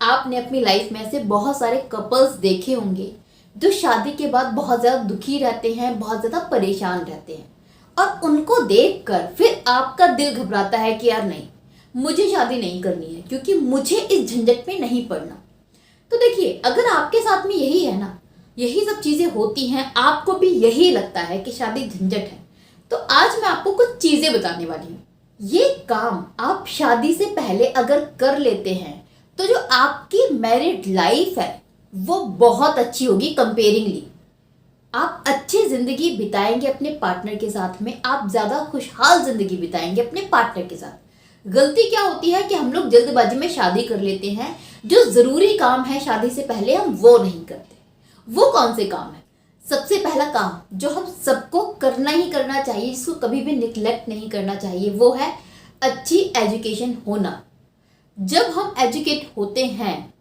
आपने अपनी लाइफ में ऐसे बहुत सारे कपल्स देखे होंगे जो शादी के बाद बहुत ज़्यादा दुखी रहते हैं, बहुत ज़्यादा परेशान रहते हैं। और उनको देखकर फिर आपका दिल घबराता है कि यार नहीं, मुझे शादी नहीं करनी है क्योंकि मुझे इस झंझट में नहीं पड़ना। तो देखिए, अगर आपके साथ में यही है ना, यही सब चीज़ें होती हैं, आपको भी यही लगता है कि शादी झंझट है, तो आज मैं आपको कुछ चीज़ें बताने वाली हूँ। ये काम आप शादी से पहले अगर कर लेते हैं तो जो आपकी मैरिड लाइफ है वो बहुत अच्छी होगी कंपेयरिंगली। आप अच्छी जिंदगी बिताएंगे अपने पार्टनर के साथ में, आप ज़्यादा खुशहाल जिंदगी बिताएंगे अपने पार्टनर के साथ। गलती क्या होती है कि हम लोग जल्दबाजी में शादी कर लेते हैं, जो ज़रूरी काम है शादी से पहले हम वो नहीं करते। वो कौन से काम है? सबसे पहला काम जो हम सबको करना ही करना चाहिए, जिसको कभी भी निग्लेक्ट नहीं करना चाहिए, वो है अच्छी एजुकेशन होना। जब हम एजुकेट होते हैं,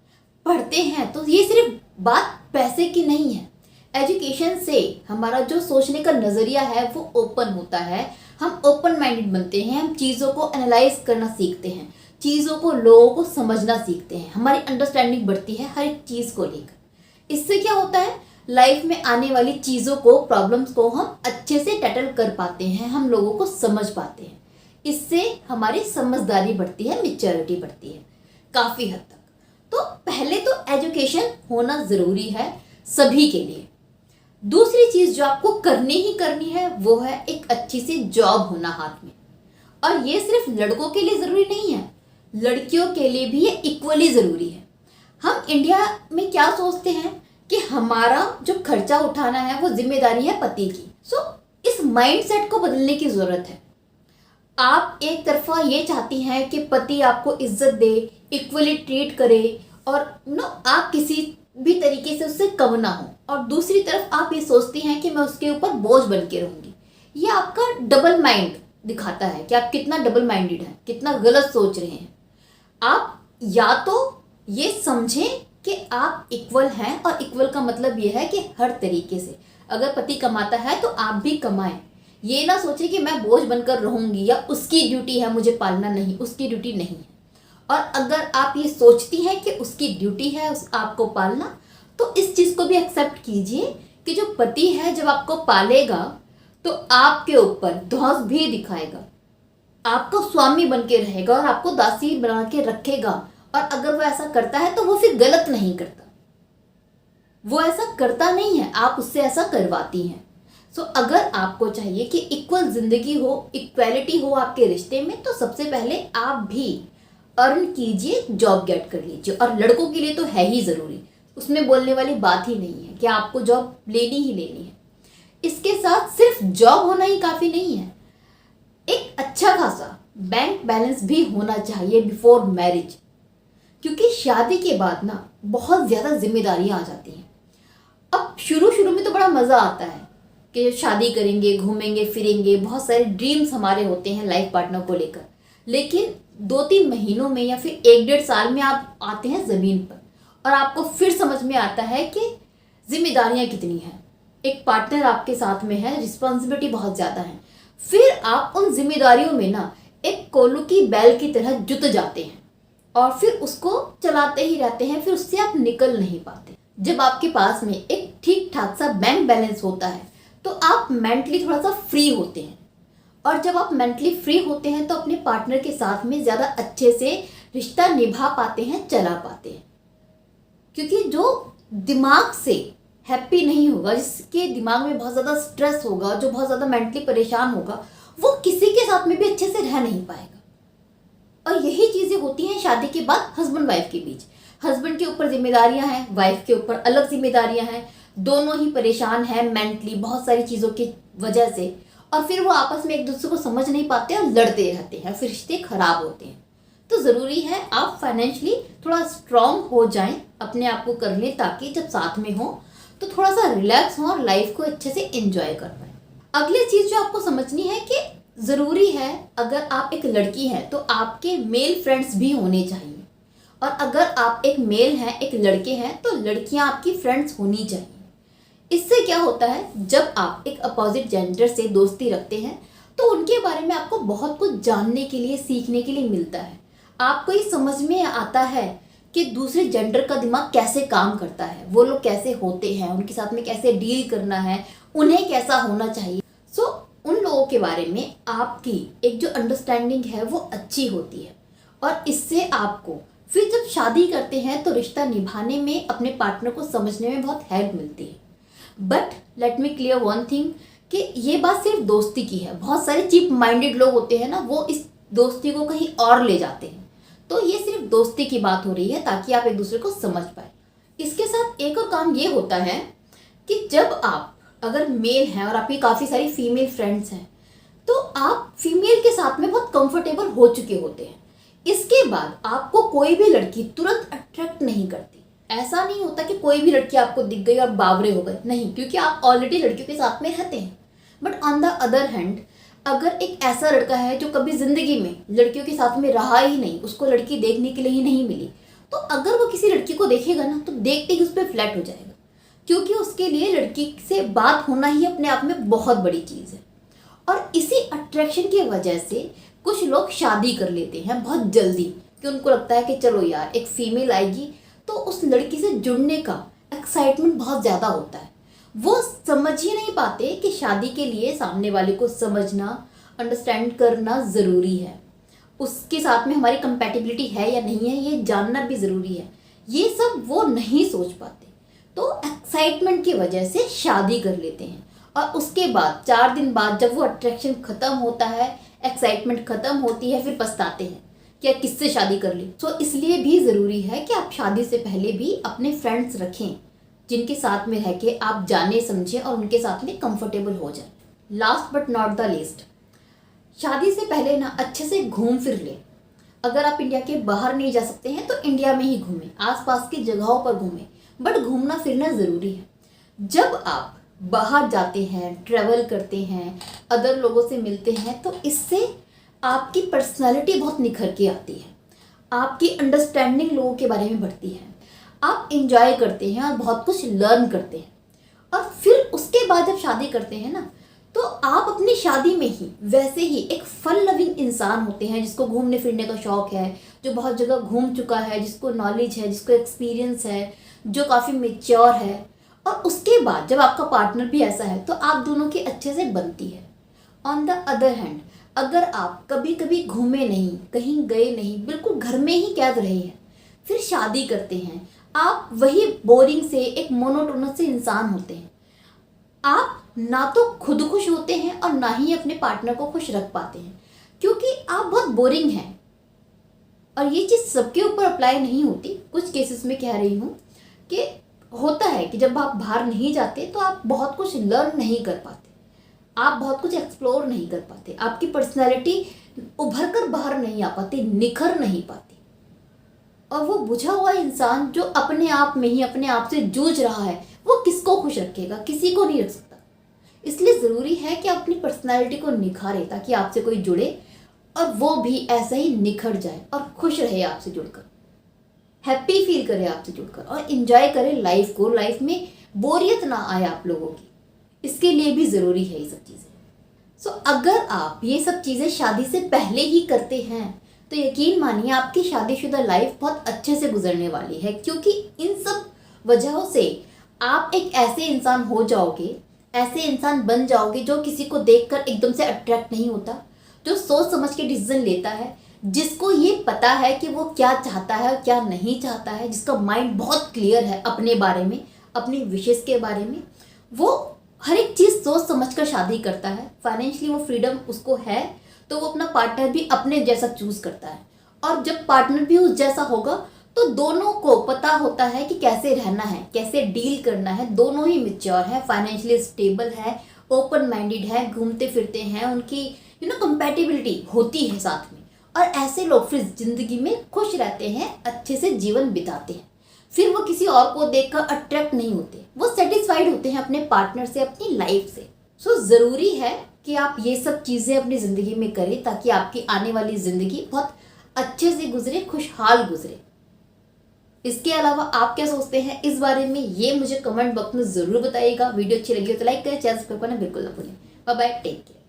पढ़ते हैं, तो ये सिर्फ बात पैसे की नहीं है। एजुकेशन से हमारा जो सोचने का नज़रिया है वो ओपन होता है, हम ओपन माइंडेड बनते हैं, हम चीज़ों को एनालाइज करना सीखते हैं, चीज़ों को, लोगों को समझना सीखते हैं, हमारी अंडरस्टैंडिंग बढ़ती है हर एक चीज़ को लेकर। इससे क्या होता है, लाइफ में आने वाली चीज़ों को, प्रॉब्लम्स को हम अच्छे से टैकल कर पाते हैं, हम लोगों को समझ पाते हैं। इससे हमारी समझदारी बढ़ती है, मैच्योरिटी बढ़ती है काफ़ी हद तक। तो पहले तो एजुकेशन होना ज़रूरी है सभी के लिए। दूसरी चीज़ जो आपको करनी ही करनी है वो है एक अच्छी सी जॉब होना हाथ में। और ये सिर्फ लड़कों के लिए ज़रूरी नहीं है, लड़कियों के लिए भी ये इक्वली ज़रूरी है। हम इंडिया में क्या सोचते हैं कि हमारा जो खर्चा उठाना है वो जिम्मेदारी है पति की। इस माइंडसेट को बदलने की ज़रूरत है। आप एक तरफा ये चाहती हैं कि पति आपको इज्जत दे, इक्वली ट्रीट करे, और आप किसी भी तरीके से उससे कम ना हो, और दूसरी तरफ आप ये सोचती हैं कि मैं उसके ऊपर बोझ बन के रहूंगी। ये आपका डबल माइंड दिखाता है कि आप कितना डबल माइंडेड हैं, कितना गलत सोच रहे हैं। आप या तो ये समझें कि आप इक्वल हैं, और इक्वल का मतलब ये है कि हर तरीके से अगर पति कमाता है तो आप भी कमाएं। ये ना सोचे कि मैं बोझ बनकर रहूंगी या उसकी ड्यूटी है मुझे पालना, नहीं, उसकी ड्यूटी नहीं है। और अगर आप ये सोचती हैं कि उसकी ड्यूटी है आपको पालना, तो इस चीज़ को भी एक्सेप्ट कीजिए कि जो पति है जब आपको पालेगा तो आपके ऊपर धौंस भी दिखाएगा, आपको स्वामी बन के रहेगा और आपको दासी बना के रखेगा। और अगर वो ऐसा करता है तो वो फिर गलत नहीं करता, वो ऐसा करता नहीं है, आप उससे ऐसा करवाती हैं। अगर आपको चाहिए कि इक्वल जिंदगी हो, इक्वालिटी हो आपके रिश्ते में, तो सबसे पहले आप भी अर्न कीजिए, जॉब गेट कर लीजिए। और लड़कों के लिए तो है ही ज़रूरी, उसमें बोलने वाली बात ही नहीं है कि आपको जॉब लेनी ही लेनी है। इसके साथ सिर्फ जॉब होना ही काफ़ी नहीं है, एक अच्छा खासा बैंक बैलेंस भी होना चाहिए बिफोर मैरिज। क्योंकि शादी के बाद ना बहुत ज़्यादा जिम्मेदारियां आ जाती हैं। अब शुरू शुरू में तो बड़ा मज़ा आता है कि शादी करेंगे, घूमेंगे फिरेंगे, बहुत सारे ड्रीम्स हमारे होते हैं लाइफ पार्टनर को लेकर। लेकिन 2-3 महीनों में या फिर 1-1.5 साल में आप आते हैं ज़मीन पर, और आपको फिर समझ में आता है कि जिम्मेदारियां कितनी हैं। एक पार्टनर आपके साथ में है, रिस्पॉन्सिबिलिटी बहुत ज़्यादा है। फिर आप उन जिम्मेदारियों में ना एक कोल्हू की बैल की तरह जुट जाते हैं, और फिर उसको चलाते ही रहते हैं, फिर उससे आप निकल नहीं पाते। जब आपके पास में एक ठीक ठाक सा बैंक बैलेंस होता है तो आप मेंटली थोड़ा सा फ्री होते हैं, और जब आप मेंटली फ्री होते हैं तो अपने पार्टनर के साथ में ज़्यादा अच्छे से रिश्ता निभा पाते हैं, चला पाते हैं। क्योंकि जो दिमाग से हैप्पी नहीं होगा, जिसके दिमाग में बहुत ज़्यादा स्ट्रेस होगा, जो बहुत ज़्यादा मेंटली परेशान होगा, वो किसी के साथ में भी अच्छे से रह नहीं पाएगा। और यही चीज़ें होती हैं शादी के बाद हस्बैंड वाइफ के बीच। हस्बैंड के ऊपर जिम्मेदारियां हैं, वाइफ के ऊपर अलग जिम्मेदारियां हैं, दोनों ही परेशान हैं मेंटली बहुत सारी चीज़ों की वजह से, और फिर वो आपस में एक दूसरे को समझ नहीं पाते और लड़ते रहते हैं, फिर रिश्ते खराब होते हैं। तो ज़रूरी है आप फाइनेंशियली थोड़ा स्ट्रांग हो जाएं, अपने आप को कर लें, ताकि जब साथ में हो तो थोड़ा सा रिलैक्स हो और लाइफ को अच्छे से एंजॉय कर पाएं। अगली चीज़ जो आपको समझनी है कि ज़रूरी है, अगर आप एक लड़की हैं तो आपके मेल फ्रेंड्स भी होने चाहिए, और अगर आप एक मेल हैं, एक लड़के हैं, तो लड़कियां आपकी फ्रेंड्स होनी चाहिए। इससे क्या होता है, जब आप एक अपोजिट जेंडर से दोस्ती रखते हैं तो उनके बारे में आपको बहुत कुछ जानने के लिए, सीखने के लिए मिलता है। आपको ये समझ में आता है कि दूसरे जेंडर का दिमाग कैसे काम करता है, वो लोग कैसे होते हैं, उनके साथ में कैसे डील करना है, उन्हें कैसा होना चाहिए। सो उन लोगों के बारे में आपकी एक जो अंडरस्टैंडिंग है वो अच्छी होती है, और इससे आपको फिर जब शादी करते हैं तो रिश्ता निभाने में, अपने पार्टनर को समझने में बहुत हेल्प मिलती है। But let me clear one thing कि ये बात सिर्फ दोस्ती की है। बहुत सारे चीप माइंडेड लोग होते हैं ना, वो इस दोस्ती को कहीं और ले जाते हैं। तो ये सिर्फ दोस्ती की बात हो रही है ताकि आप एक दूसरे को समझ पाए। इसके साथ एक और काम ये होता है कि जब आप अगर मेल हैं और आपकी काफ़ी सारी फीमेल फ्रेंड्स हैं, तो आप फीमेल के साथ में बहुत कंफर्टेबल हो चुके होते हैं। इसके बाद आपको कोई भी लड़की तुरंत अट्रैक्ट नहीं करती। ऐसा नहीं होता कि कोई भी लड़की आपको दिख गई और बावरे हो गए, नहीं, क्योंकि आप ऑलरेडी लड़कियों के साथ में रहते हैं। But on the other hand, अगर एक ऐसा लड़का है जो कभी जिंदगी में लड़कियों के साथ में रहा ही नहीं, उसको लड़की देखने के लिए ही नहीं मिली, तो अगर वो किसी लड़की को देखेगा ना, तो देखते ही उस पर फ्लैट हो जाएगा, क्योंकि उसके लिए लड़की से बात होना ही अपने आप में बहुत बड़ी चीज़ है। और इसी अट्रैक्शन की वजह से कुछ लोग शादी कर लेते हैं बहुत जल्दी, कि उनको लगता है कि चलो यार एक फीमेल आएगी तो उस लड़की से जुड़ने का एक्साइटमेंट बहुत ज़्यादा होता है। वो समझ ही नहीं पाते कि शादी के लिए सामने वाले को समझना, अंडरस्टैंड करना ज़रूरी है, उसके साथ में हमारी कंपैटिबिलिटी है या नहीं है ये जानना भी ज़रूरी है। ये सब वो नहीं सोच पाते, तो एक्साइटमेंट की वजह से शादी कर लेते हैं, और उसके बाद 4 दिन बाद जब वो अट्रैक्शन ख़त्म होता है, एक्साइटमेंट ख़त्म होती है, फिर पछताते हैं कि यार किससे शादी कर ली। तो इसलिए भी ज़रूरी है कि आप शादी से पहले भी अपने फ्रेंड्स रखें, जिनके साथ में रह के आप जाने समझें और उनके साथ में कंफर्टेबल हो जाए। Last but not the least, शादी से पहले ना अच्छे से घूम फिर लें। अगर आप इंडिया के बाहर नहीं जा सकते हैं तो इंडिया में ही घूमें, आसपास की जगहों पर घूमें, बट घूमना फिरना ज़रूरी है। जब आप बाहर जाते हैं, ट्रैवल करते हैं, अदर लोगों से मिलते हैं, तो इससे आपकी पर्सनालिटी बहुत निखर के आती है, आपकी अंडरस्टैंडिंग लोगों के बारे में बढ़ती है, आप इंजॉय करते हैं और बहुत कुछ लर्न करते हैं। और फिर उसके बाद जब शादी करते हैं ना, तो आप अपनी शादी में ही वैसे ही एक फन लविंग इंसान होते हैं, जिसको घूमने फिरने का शौक़ है, जो बहुत जगह घूम चुका है, जिसको नॉलेज है, जिसको एक्सपीरियंस है, जो काफ़ी मेच्योर है। और उसके बाद जब आपका पार्टनर भी ऐसा है तो आप दोनों की अच्छे से बनती है। ऑन द अदर हैंड, अगर आप कभी कभी घूमे नहीं, कहीं गए नहीं, बिल्कुल घर में ही कैद रहे हैं, फिर शादी करते हैं, आप वही बोरिंग से एक मोनोटोनस से इंसान होते हैं। आप ना तो खुद खुश होते हैं और ना ही अपने पार्टनर को खुश रख पाते हैं, क्योंकि आप बहुत बोरिंग हैं। और ये चीज़ सबके ऊपर अप्लाई नहीं होती, कुछ केसेस में कह रही हूँ कि होता है कि जब आप बाहर नहीं जाते तो आप बहुत कुछ लर्न नहीं कर पाते, आप बहुत कुछ एक्सप्लोर नहीं कर पाते, आपकी पर्सनैलिटी उभर कर बाहर नहीं आ पाती, निखर नहीं पाती। और वो बुझा हुआ इंसान जो अपने आप में ही अपने आप से जूझ रहा है, वो किसको खुश रखेगा? किसी को नहीं रख सकता। इसलिए ज़रूरी है कि आप अपनी पर्सनैलिटी को निखारें, ताकि आपसे कोई जुड़े और वो भी ऐसे ही निखर जाए और खुश रहे आपसे जुड़कर, हैप्पी फील करे आपसे जुड़कर, और इन्जॉय करे लाइफ को। लाइफ में बोरियत ना आए आप लोगों की, इसके लिए भी ज़रूरी है ये सब चीज़ें। सो अगर आप ये सब चीज़ें शादी से पहले ही करते हैं तो यकीन मानिए आपकी शादीशुदा लाइफ बहुत अच्छे से गुजरने वाली है, क्योंकि इन सब वजहों से आप एक ऐसे इंसान हो जाओगे, ऐसे इंसान बन जाओगे जो किसी को देखकर एकदम से अट्रैक्ट नहीं होता, जो सोच समझ के डिसीजन लेता है, जिसको ये पता है कि वो क्या चाहता है और क्या नहीं चाहता है, जिसका माइंड बहुत क्लियर है अपने बारे में, अपनी विशेष के बारे में। वो हर एक चीज़ सोच समझ कर शादी करता है। फाइनेंशियली वो फ्रीडम उसको है, तो वो अपना पार्टनर भी अपने जैसा चूज़ करता है। और जब पार्टनर भी उस जैसा होगा तो दोनों को पता होता है कि कैसे रहना है, कैसे डील करना है। दोनों ही मैच्योर है, फाइनेंशियली स्टेबल है, ओपन माइंडेड है, घूमते फिरते हैं, उनकी कंपैटिबिलिटी होती है साथ में। और ऐसे लोग फिर ज़िंदगी में खुश रहते हैं, अच्छे से जीवन बिताते हैं। फिर वो किसी और को देखकर अट्रैक्ट नहीं होते, वो सेटिस्फाइड होते हैं अपने पार्टनर से, अपनी लाइफ से। सो ज़रूरी है कि आप ये सब चीज़ें अपनी ज़िंदगी में करें, ताकि आपकी आने वाली ज़िंदगी बहुत अच्छे से गुजरे, खुशहाल गुजरे। इसके अलावा आप क्या सोचते हैं इस बारे में, ये मुझे कमेंट बॉक्स में ज़रूर बताइएगा। वीडियो अच्छी लगी हो तो लाइक करें, चैनल सब्सक्राइब करना बिल्कुल ना भूलें। Bye bye, take care.